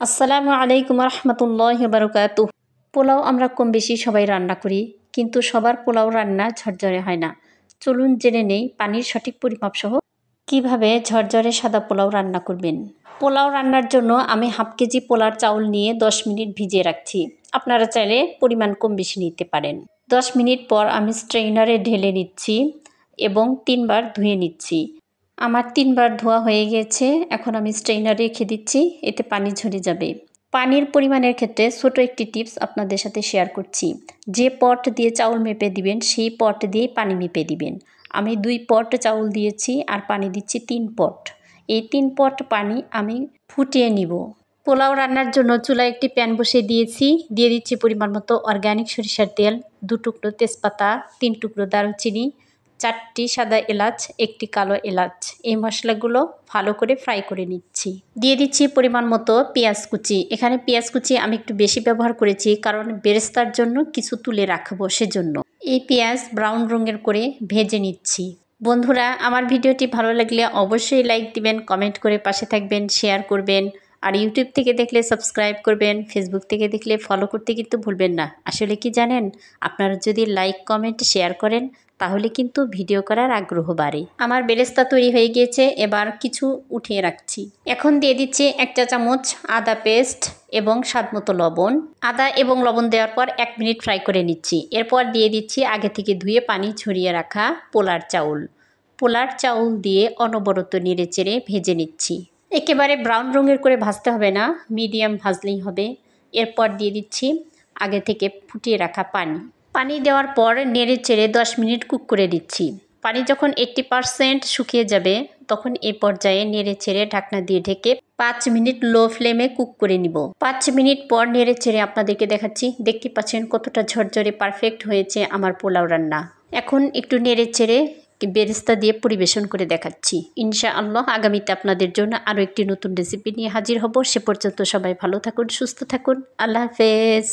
আসসালামু আলাইকুম রহমতুল্লাহি বারাকাতুহু। পোলাও আমরা কম বেশি সবাই রান্না করি, কিন্তু সবার পোলাও রান্না ঝরঝরে হয় না। চলুন জেনে নেই পানির সঠিক পরিমাপ সহ কিভাবে ঝরঝরে সাদা পোলাও রান্না করবেন। পোলাও রান্নার জন্য আমি হাফ কেজি পোলার চাউল নিয়ে 10 মিনিট ভিজিয়ে রাখছি। আপনারা চাইলে পরিমাণ কম বেশি নিতে পারেন। 10 মিনিট পর আমি স্ট্রেইনারে ঢেলে নিচ্ছি এবং 3বার ধুয়ে নিচ্ছি। আমার 3বার ধোয়া হয়ে গেছে। এখন আমি স্ট্রেইনারে রেখে দিচ্ছি, এতে পানি ঝরে যাবে। পানির পরিমাণের ক্ষেত্রে ছোট একটি টিপস আপনাদের সাথে শেয়ার করছি। যে পট দিয়ে চাউল মেপে দিবেন সেই পট দিয়ে পানি মেপে দিবেন। আমি 2 পট চাউল দিয়েছি আর পানি দিচ্ছি 3 পট। এই 3 পট পানি আমি ফুটিয়ে নিব। পোলাও রান্নার জন্য চুলায় একটি প্যান বসিয়ে দিয়েছি। দিয়ে দিচ্ছি পরিমাণ মতো অর্গ্যানিক সরিষার তেল, 2 টুকরো তেজপাতা, 3 টুকরো দারুচিনি, 4টি সাদা এলাচ, 1টি কালো এলাচ। এই মশলাগুলো ভালো করে ফ্রাই করে নিচ্ছি। দিয়ে দিচ্ছি পরিমাণ মতো পেঁয়াজ কুচি। এখানে পেঁয়াজ কুচি আমি একটু বেশি ব্যবহার করেছি, কারণ বেরেস্তার জন্য কিছু তুলে রাখবো সেজন্য। এই পেঁয়াজ ব্রাউন রঙের করে ভেজে নিচ্ছি। বন্ধুরা, আমার ভিডিওটি ভালো লাগলে অবশ্যই লাইক দিবেন, কমেন্ট করে পাশে থাকবেন, শেয়ার করবেন। আর ইউটিউব থেকে দেখলে সাবস্ক্রাইব করবেন, ফেসবুক থেকে দেখলে ফলো করতে কিন্তু ভুলবেন না। আসলে কি জানেন, আপনারা যদি লাইক কমেন্ট শেয়ার করেন তাহলে কিন্তু ভিডিও করার আগ্রহ বাড়ে। আমার বেরেস্তা তৈরি হয়ে গিয়েছে, এবার কিছু উঠিয়ে রাখছি। এখন দিয়ে দিচ্ছি 1 চা চামচ আদা পেস্ট এবং স্বাদমতো লবণ। আদা এবং লবণ দেওয়ার পর 1 মিনিট ফ্রাই করে নিচ্ছি। এরপর দিয়ে দিচ্ছি আগে থেকে ধুয়ে পানি ঝরিয়ে রাখা পোলার চাউল। পোলার চাউল দিয়ে অনবরত নেড়েচেড়ে ভেজে নিচ্ছি। একেবারে ব্রাউন রঙের করে ভাজতে হবে না, মিডিয়াম ভাজলেই হবে। এরপর দিয়ে দিচ্ছি আগে থেকে ফুটিয়ে রাখা পানি। পানি দেওয়ার পর নেড়েচেড়ে 10 মিনিট কুক করে দিচ্ছি। পানি যখন 80% শুকিয়ে যাবে তখন এই পর্যায়ে নেড়েচেড়ে ঢাকনা দিয়ে ঢেকে 5 মিনিট লো ফ্লেমে কুক করে নিব। 5 মিনিট পর নেড়েচেড়ে আপনাদেরকে দেখাচ্ছি। দেখতে পাচ্ছেন কতটা ঝরঝরে পারফেক্ট হয়েছে আমার পোলাও রান্না। এখন একটু নেড়েচেড়ে বেরেস্তা দিয়ে পরিবেশন করে দেখাচ্ছি। ইনশাআল্লাহ আগামীতে আপনাদের জন্য আরও একটি নতুন রেসিপি নিয়ে হাজির হব। সে পর্যন্ত সবাই ভালো থাকুন, সুস্থ থাকুন। আল্লাহ হাফেজ।